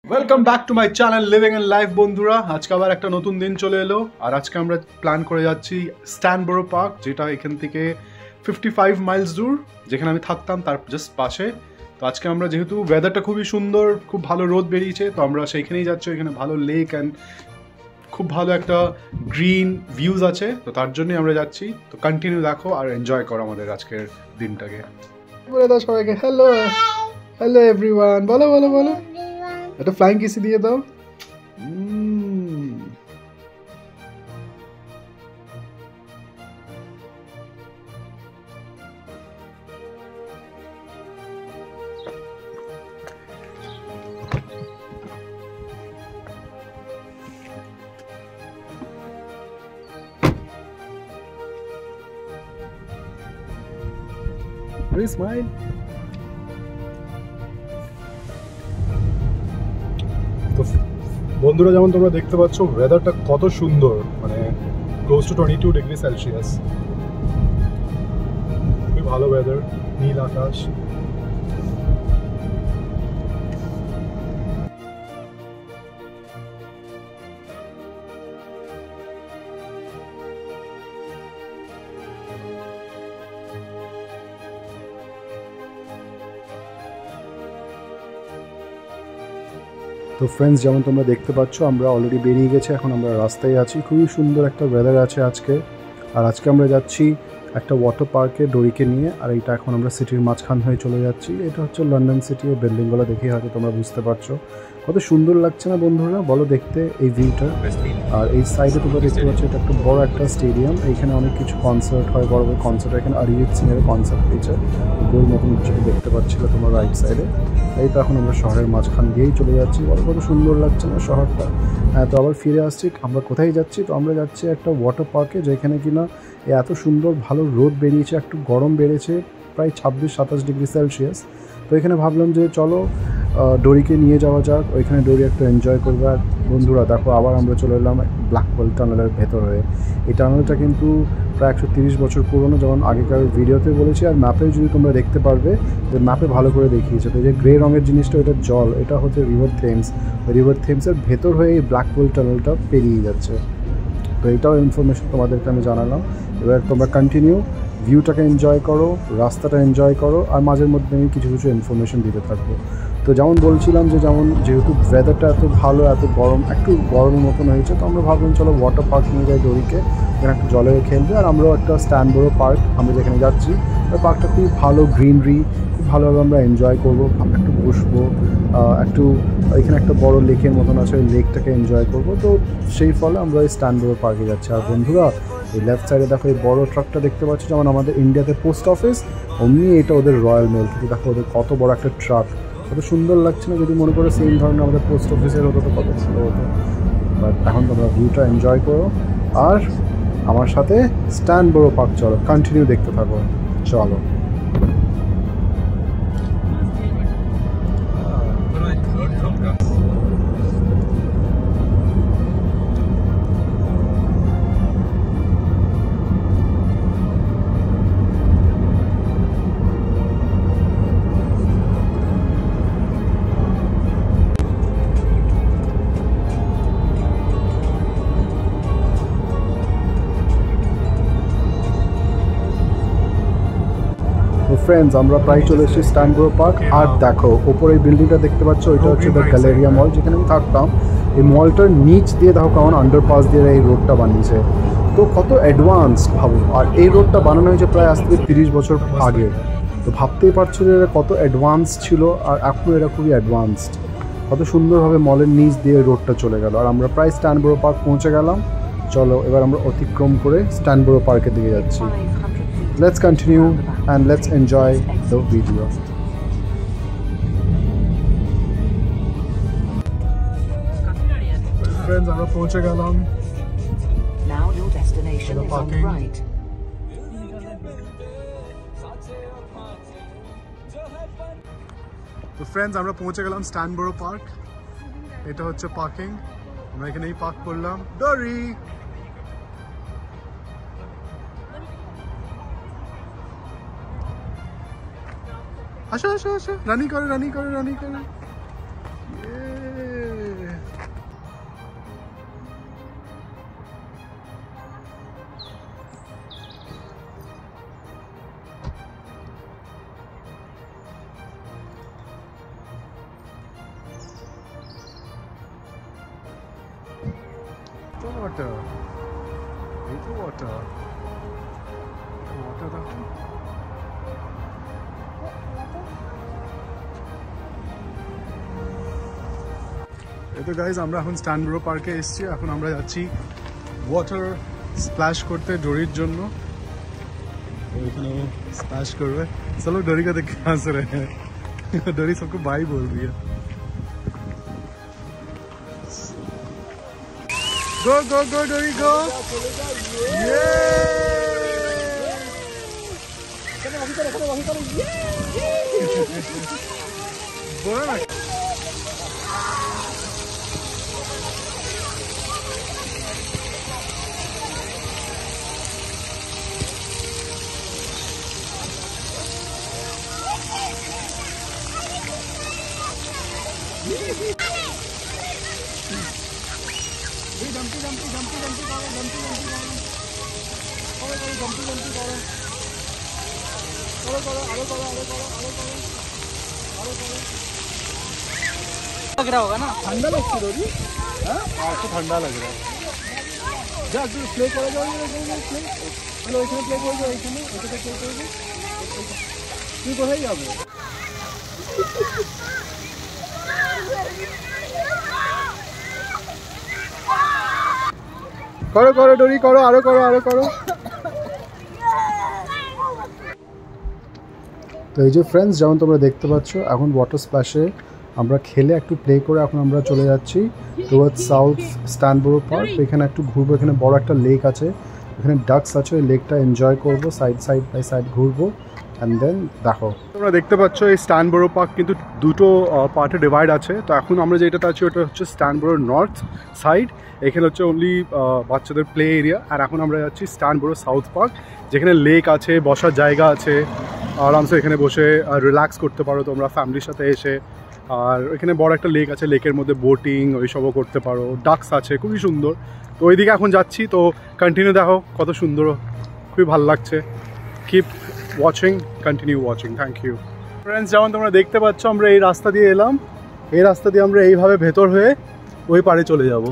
Welcome back to my channel living and life বন্ধুরা। আজকে আবার একটা নতুন দিন চলে এলো আর আজকে আমরা প্ল্যান করে যাচ্ছি স্ট্যানবরো পার্ক, যেটা এখান থেকে 55 মাইলস দূর, যেখানে আমি থাকতাম তার জাস্ট পাশে। তো আজকে আমরা যেহেতু ওয়েদারটা খুবই সুন্দর, খুব ভালো রোদ বেরিয়েছে, তো আমরা সেইখানেই যাচ্ছি। এখানে ভালো লেক অ্যান্ড খুব ভালো একটা গ্রিন ভিউজ আছে, তো তার জন্যই আমরা যাচ্ছি। তো কন্টিনিউ দেখো আর এনজয় করো আমাদের আজকের দিনটাকে। বলে দাও সবাইকে হ্যালো, হ্যালো এভরিওয়ান, বলো বলো বলো, একটা ফ্লাইং কিসি দিয়ে দাও। স্মাইল। তো বন্ধুরা, যেমন তোমরা দেখতে পাচ্ছ ওয়েদারটা কত সুন্দর, মানে ক্লোজ টু 22 ডিগ্রি সেলসিয়াস। খুবই ভালো ওয়েদার, নীল আকাশ। তো ফ্রেন্ডস, যেমন তোমরা দেখতে পাচ্ছ আমরা অলরেডি বেরিয়ে গেছি, এখন আমরা রাস্তায় আছি। খুবই সুন্দর একটা ওয়েদার আছে আজকে। আর আজকে আমরা যাচ্ছি একটা ওয়াটার পার্কে ডোরিকে নিয়ে। আর এইটা এখন আমরা সিটির মাঝখান হয়ে চলে যাচ্ছি। এটা হচ্ছে লন্ডন সিটি। এই বিল্ডিংগুলো দেখে হয়তো তোমরা বুঝতে পারছো কত সুন্দর লাগছে না বন্ধুরা, বলো দেখতে এই ভিউটা। আর এই সাইডে তোমরা দেখতে পাচ্ছ এটা একটা বড় একটা স্টেডিয়াম। এইখানে অনেক কিছু কনসার্ট হয়, বড় বড় কনসার্ট। এখানে অরিজিৎ সিং এর কনসার্ট হয়েছে, গোল মতন যেটা দেখতে পাচ্ছিল তোমরা রাইট সাইডে। এই তো এখন আমরা শহরের মাঝখান দিয়েই চলে যাচ্ছি। বলো কত সুন্দর লাগছে না শহরটা। তো আবার ফিরে আসছি, আমরা কোথায় যাচ্ছি? তো আমরা যাচ্ছি একটা ওয়াটার পার্কে, যেখানে কিনা এত সুন্দর ভালো রোদ বেরিয়েছে, একটু গরম বেড়েছে, প্রায় 26-27 ডিগ্রি সেলসিয়াস। তো এখানে ভাবলাম যে চলো ডোরিকে নিয়ে যাওয়া যাক, ওইখানে ডোরি একটু এনজয় করবে। আর বন্ধুরা দেখো, আবার আমরা চলে এলাম ব্ল্যাকপোল টানেলের ভেতর হয়ে। এই টানেলটা কিন্তু প্রায় 130 বছর পুরনো, যেমন আগেকার ভিডিওতে বলেছি। আর ম্যাপেও যদি তোমরা দেখতে পারবে, যে ম্যাপে ভালো করে দেখিয়েছে। তো এই যে গ্রে রঙের জিনিসটা, এটা জল, এটা হচ্ছে রিভার থেমস। রিভার থেমসের ভেতর হয়ে এই ব্ল্যাকপোল টানেলটা পেরিয়ে যাচ্ছে। তো এইটাও ইনফরমেশন তোমাদেরকে আমি জানালাম। এবার তোমরা কন্টিনিউ ভিউটাকে এনজয় করো, রাস্তাটা এনজয় করো, আর মাঝের মধ্যে আমি কিছু কিছু ইনফরমেশন দিতে থাকবো। তো যেমন বলছিলাম যে যেহেতু ওয়েদারটা এত ভালো, এত গরম, একটু গরমের মতন হয়েছে, তো আমরা ভাবলাম চলো ওয়াটার পার্ক নিয়ে যাই ডোরিকে, এখানে একটু জলে খেলবে। আর আমরাও একটা স্ট্যানবরো পার্ক আমরা যেখানে যাচ্ছি, ওই পার্কটা খুবই ভালো, গ্রিনারি, খুব ভালোভাবে আমরা এনজয় করবো, একটু বসবো, একটু এখানে একটা বড় লেকের মতন আছে, ওই লেকটাকে এনজয় করবো। তো সেই ফলে আমরা এই স্ট্যানবরো পার্কে যাচ্ছি। আর বন্ধুরা, এই লেফট সাইডে দেখো এই বড় ট্রাকটা দেখতে পাচ্ছ, যেমন আমাদের ইন্ডিয়াতে পোস্ট অফিস, অমনি এটা ওদের রয়্যাল মেল। কিন্তু দেখো ওদের কত বড় একটা ট্রাক, কত সুন্দর লাগছে না? যদি মনে করো সেম ধরনের আমাদের পোস্ট অফিসের হতো তো কত ভালো হতো। বাট এখন তোমরা ভিউটা এনজয় করো আর আমার সাথে স্ট্যানবরো পার্ক চলো, কন্টিনিউ দেখতে থাকো, চলো। ফ্রেন্ডস, আমরা প্রায় চলে এসেছি স্ট্যানবরো পার্ক। আর দেখো ওপরে এই বিল্ডিংটা দেখতে পাচ্ছ, ওইটা হচ্ছে দ্য গ্যালেরিয়া মল, যেখানে আমি থাকতাম। এই মলটার নিচ দিয়ে দেখো কেমন আন্ডারপাস দিয়ে এই রোডটা বানিয়েছে, তো কত অ্যাডভান্সড ভাবো। আর এই রোডটা বানানো হয়েছে প্রায় আজ থেকে 30 বছর আগে। তো ভাবতেই পারছো যে এরা কত অ্যাডভান্স ছিল, আর এখন এরা খুবই অ্যাডভান্সড। কত সুন্দরভাবে মলের নিচ দিয়ে রোডটা চলে গেল। আর আমরা প্রায় স্ট্যানবরো পার্ক পৌঁছে গেলাম। চলো এবার আমরা অতিক্রম করে স্ট্যানবরো পার্কের দিকে যাচ্ছি। Let's continue and let's enjoy the video. Friends, আমরা পৌঁছে গেলাম। Now your destination is on the right. তো ফ্রেন্ডস, আমরা পৌঁছে গেলাম স্ট্যানবরো পার্ক। এটা হচ্ছে পার্কিং, আমরা এখানেই পার্ক করলাম। ডোরি, আসো আসো আসো, রানি করো রানি করো রানি করো। ওয়াটার, এই তো ওয়াটার, ওয়াটার দেখো। এই তো গাইজ আমরা এখন স্ট্যানব্রো পার্কে এসেছি। এখন আমরা যাচ্ছি ওয়াটার স্প্ল্যাশ করতে ডোরির জন্য। ওইখানে स्प्लैश करवे। चलो डोरी का देख हंस रहे हैं। डोरी सबको बाय बोल रही है। गो गो गो डोरी गो। ये बोला लग रहा होगा ना, ठंडा लगती है डोरी। हाँ आपको ठंडा लग रहा है। जा तू प्ले করে যাও প্লে। চলো এখানে প্লে করে যাও, এখানে ওটাতে প্লে করে যাও। তুই কোথায় যাবে? করো করো ডোরি করো, আরো করো আরো করো। তো এই যে ফ্রেন্ডস, যেমন তোমরা দেখতে পাচ্ছ এখন ওয়াটার স্প্ল্যাশে আমরা খেলে একটু প্লে করে এখন আমরা চলে যাচ্ছি টুয়ার্ডস সাউথ স্ট্যানবরো পার্ক। এখানে একটু ঘুরবো, এখানে বড় একটা লেক আছে, এখানে ডাকস আছে, ওই লেকটা এনজয় করবো, সাইড বাই সাইড ঘুরবো অ্যান্ড দেন দেখো। তোমরা দেখতে পাচ্ছ এই স্ট্যানবরো পার্ক কিন্তু দুটো পার্টে ডিভাইড আছে। তো এখন আমরা যেটাতে আছি ওটা হচ্ছে স্ট্যানবরো নর্থ সাইড, এখানে হচ্ছে অনলি বাচ্চাদের প্লে এরিয়া। আর এখন আমরা যাচ্ছি স্ট্যানবরো সাউথ পার্ক, যেখানে লেক আছে, বসার জায়গা আছে, আরামসে এখানে বসে রিল্যাক্স করতে পারো তোমরা ফ্যামিলির সাথে এসে। আর এখানে বড় একটা লেক আছে, লেকের মধ্যে বোটিং ওইসবও করতে পারো, ডাকস আছে, খুবই সুন্দর। তো ওইদিকে এখন যাচ্ছি, তো কন্টিনিউ দেখো কত সুন্দর, খুবই ভালো লাগছে। Keep watching, continue watching, thank you friends. যেমন তোমরা দেখতে পাচ্ছ আমরা এই রাস্তা দিয়ে এলাম, এই রাস্তা দিয়ে আমরা এইভাবে ভেতর হয়ে ওই পাড়ে চলে যাব।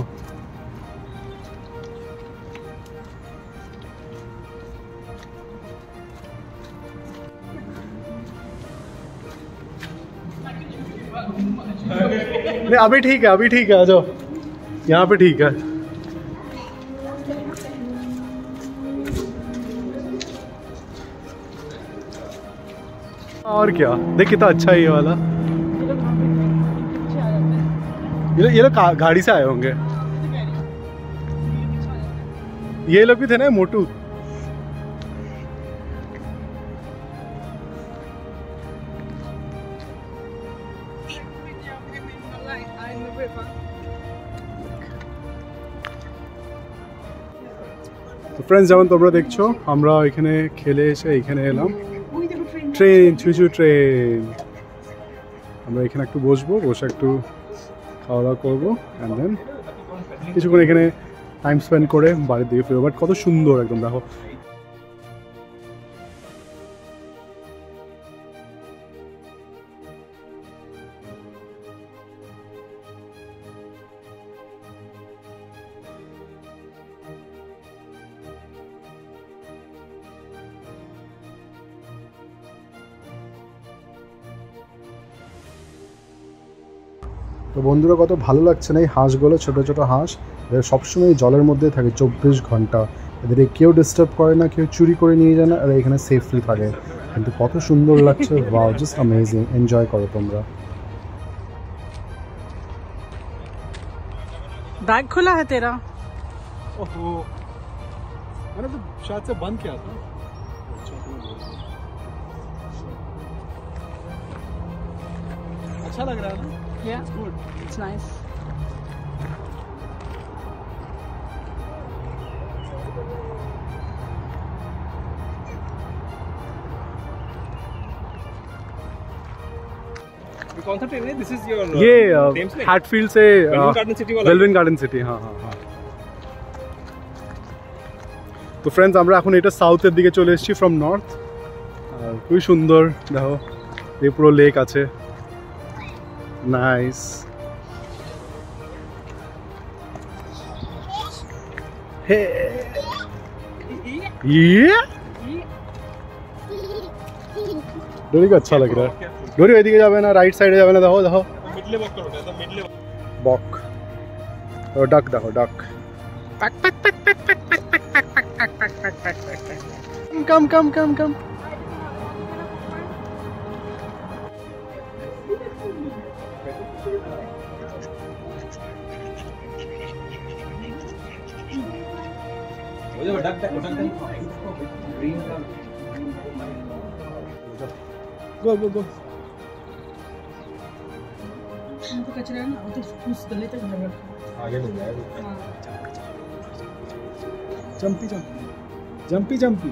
नहीं अभी ठीक है, अभी ठीक है, आ जाओ, यहाँ पे ठीक है। और क्या देख कितना अच्छा है ये वाला। ये लोग गाड़ी से आए होंगे, ये लोग भी थे ना मोटू। তো ফ্রেন্ডস, যেমন তোমরা দেখছো আমরা এখানে খেলে এসে এখানে এলাম, ট্রেন ছুঁচু ট্রেন। আমরা এখানে একটু বসবো, বসে একটু খাওয়া দাওয়া করবো অ্যান্ড দেন কিছুক্ষণ এখানে টাইম স্পেন্ড করে বাড়ির দিকে ফিরবো। বাট কত সুন্দর একদম দেখো। তো বন্ধুরা কত ভালো লাগছে না এই হাঁসগুলো, ছোটো ছোটো হাঁস, এদের সবসময় জলের মধ্যে থাকে 24 ঘন্টা। এদের কেউ ডিস্টার্ব করে না, কেউ চুরি করে নিয়ে যায় না, আর এখানে সেফলি থাকে। কিন্তু কত সুন্দর লাগছে, ওয়াও, জাস্ট অ্যামেজিং। এনজয় করো তোমরা। बैग खुला है तेरा? ओहो, मैंने तो शायद से बंद किया था। अच्छा लग रहा है ना? Yeah, good. It's nice. कौन सा ट्रेन है? दिस इज योर ये हैटफील्ड से वेलविन गार्डन सिटी। हाँ हाँ हाँ। তো ফ্রেন্ডস, আমরা এখন এটা সাউথের দিকে চলে এসেছি ফ্রম নর্থ। আর খুবই সুন্দর দেখো, এই পুরো লেক আছে, নাইস। हे ये डोरी का अच्छा लग रहा है डोरी ওইদিকে যাবে না রাইট সাইডে যাবে না দেখো দেখো मिडले वॉक करो तो मिडले বক ও ডাক দেখো ডাক কাম কাম কাম কাম वो जो डक ग्रीन का गो गो गो तो कचरा है ना वो तो उस गले तक भर रखा आगे ले जाए jumpy jumpy jumpy jumpy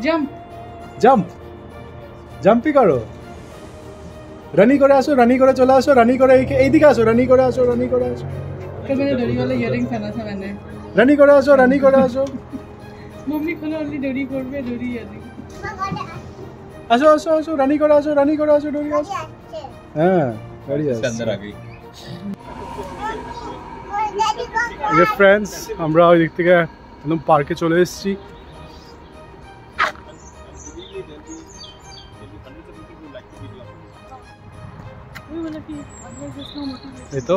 jump jump jumpy करो রানি করে আসো রানি করে চলে আসো রানি করে এইদিকে আসো রানি করে আসো রানি করে আসো कल मैंने डोरी वाला इयरिंग पहना था मैंने রানি করে আসো রানি করে আসো मम्मी खोलो ओनली डोरी করবে डोरी इयरिंग আসো আসো আসো রানি করে আসো ডোরি আসো হ্যাঁ গাড়ি আছে अंदर आ गई যে ফ্রেন্ডস আমরা ওই দিক থেকে একদম পার্কে চলে এসেছি वही वाला कि अदरवाइज इसका मोटिवेट এই তো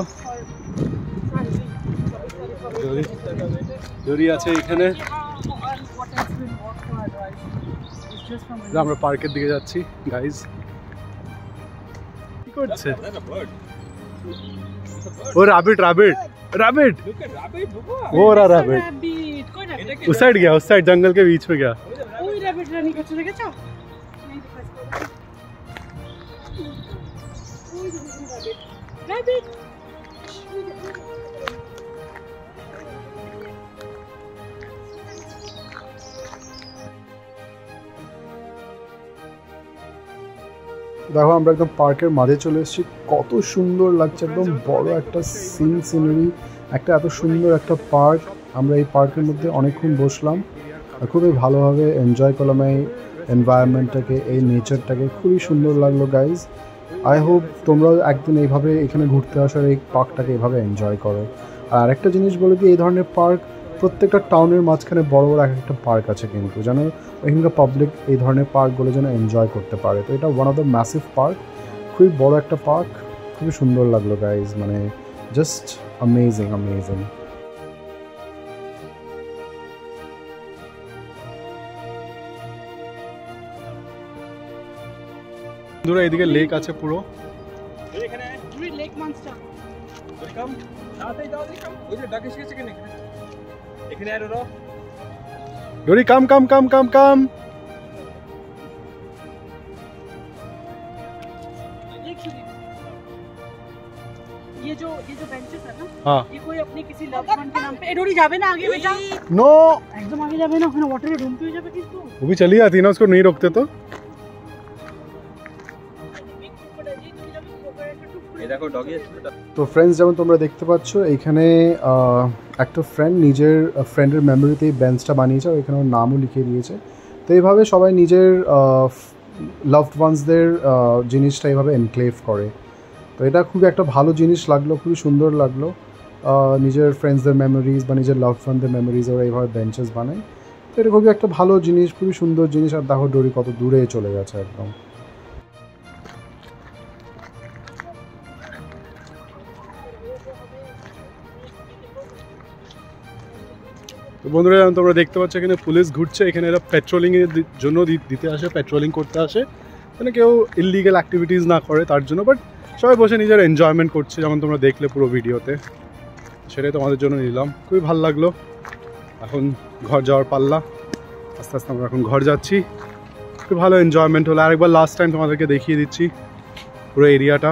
ডোরি আছে এখানে আমরা পার্কের দিকে যাচ্ছি গাইজ কি করছে ও rabbit rabbit rabbit look at rabbit बुबा वो रहा रैबिट कोई रैबिट उस साइड गया उस साइड जंगल के बीच में गया ওই র‍্যাবিট রানি করছে দেখেছো র‍্যাবিট দেখো আমরা একদম পার্কের মাঝে চলে এসেছি কত সুন্দর লাগছে একদম বড় একটা সিনারি একটা এত সুন্দর একটা পার্ক আমরা এই পার্কের মধ্যে অনেকক্ষণ বসলাম আর খুবই ভালোভাবে এনজয় করলাম এই এনভায়রনমেন্টটাকে এই নেচারটাকে খুবই সুন্দর লাগলো গাইজ আই হোপ তোমরাও একদিন এইভাবে এখানে ঘুরতে আসার এই পার্কটাকে এইভাবে এনজয় করো আর আরেকটা জিনিস বলে দিই এই ধরনের পার্ক প্রত্যেকটা টাউনের মাঝখানে বড় বড় এক একটা পার্ক আছে কিন্তু যেন এখানকার পাবলিক এই ধরনের পার্কগুলো যেন এনজয় করতে পারে তো এটা one of the massive park খুবই বড় একটা পার্ক খুবই সুন্দর লাগলো গাইজ মানে জাস্ট অ্যামেজিং অ্যামেজিং বন্ধুরা এদিকে লেক আছে পুরো এখানে তুমি লেক মনস্টার ওয়েলকাম তাড়াতাড়ি যাও দেখো ওই যে ডাকে শিখেছে কেন এখানে আর রো ডোরি কাম কাম কাম কাম কাম ये जो बेंचेस है ना हाँ ये कोई अपने किसी लव वन के नाम पे ए डोरी जावे ना आगे बेटा नो एकदम आगे जावे ना ওখানে ওয়াটারে ঢুকতে হয়ে যাবে কিন্তু वो भी चली आती ना उसको नहीं रोकते तो এই দেখো ডগি আছে তো ফ্রেন্ডস যেমন তোমরা দেখতে পাচ্ছ এইখানে একটা ফ্রেন্ড নিজের ফ্রেন্ডের মেমোরিতে এই বেঞ্চটা বানিয়েছে আর এখানে ওর নামও লিখে দিয়েছে তো এইভাবে সবাই নিজের লাভড ওয়ান্সদের জিনিসটা এইভাবে এনক্লেভ করে তো এটা খুবই একটা ভালো জিনিস লাগলো খুবই সুন্দর লাগলো নিজের ফ্রেন্ডসদের মেমোরিজ বা নিজের লাভড ওয়ানদের মেমোরিজ ওরা এইভাবে বেঞ্চেস বানায় তো এটা খুবই একটা ভালো জিনিস খুবই সুন্দর জিনিস আর দেখো ডোরি কত দূরে চলে গেছে একদম তো বন্ধুরা তোমরা দেখতে পাচ্ছ এখানে পুলিশ ঘুরছে এখানে এরা পেট্রোলিংয়ের জন্য দিতে আসে পেট্রোলিং করতে আসে মানে কেউ ইললিগাল অ্যাক্টিভিটিস না করে তার জন্য বাট সবাই বসে নিজের এনজয়মেন্ট করছে যেমন তোমরা দেখলে পুরো ভিডিওতে সেটাই তোমাদের জন্য নিলাম খুবই ভালো লাগলো এখন ঘর যাওয়ার পাল্লা আস্তে আস্তে আমরা এখন ঘর যাচ্ছি খুব ভালো এনজয়মেন্ট হলো আরেকবার লাস্ট টাইম তোমাদেরকে দেখিয়ে দিচ্ছি পুরো এরিয়াটা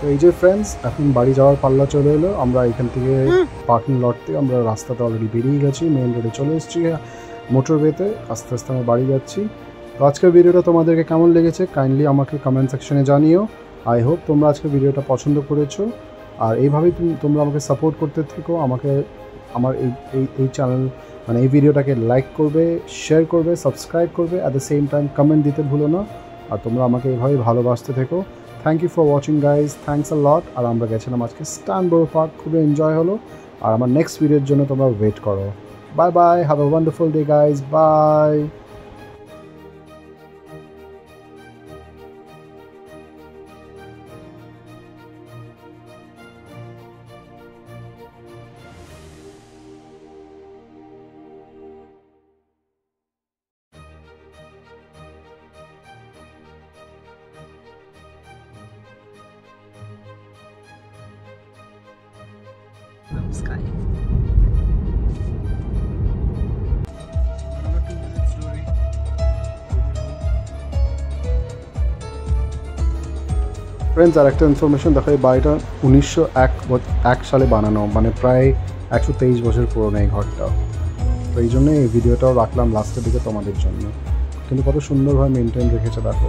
তো এই যে ফ্রেন্ডস, এখন বাড়ি যাওয়ার পাল্লা চলে এলো। আমরা এখান থেকে পার্কিং লট থেকে আমরা রাস্তাতে অলরেডি বেরিয়ে গেছি, মেইন রোডে চলে এসেছি মোটরওয়েতে। আস্তে আস্তে আমরা বাড়ি যাচ্ছি। তো আজকের ভিডিওটা তোমাদেরকে কেমন লেগেছে কাইন্ডলি আমাকে কমেন্ট সেকশনে জানিও। আই হোপ তোমরা আজকের ভিডিওটা পছন্দ করেছো, আর এইভাবেই তোমরা আমাকে সাপোর্ট করতে থেকো। আমাকে আমার এই চ্যানেল মানে এই ভিডিওটাকে লাইক করবে, শেয়ার করবে, সাবস্ক্রাইব করবে, at the same time comment দিতে ভুলো না। আর তোমরা আমাকে এইভাবেই ভালোবাসতে থেকো। Thank you for watching guys, thanks a lot. আর আমরা গেছিলাম আজকে স্ট্যানবোরো পার্ক, খুবই এনজয় হলো। আর আমার নেক্সট ভিডিওর জন্য তোমরা ওয়েট করো। Bye bye, have a wonderful day guys, bye. Sky. Friends, আর একটা ইনফরমেশন দেখো, এই বাড়িটা 1901 সালে বানানো, মানে প্রায় 123 বছর পুরনো এই ঘরটা। তো এই জন্য এই ভিডিওটাও রাখলাম লাস্টের দিকে তোমাদের জন্য। কিন্তু কত সুন্দরভাবে মেনটেন রেখেছে দেখো।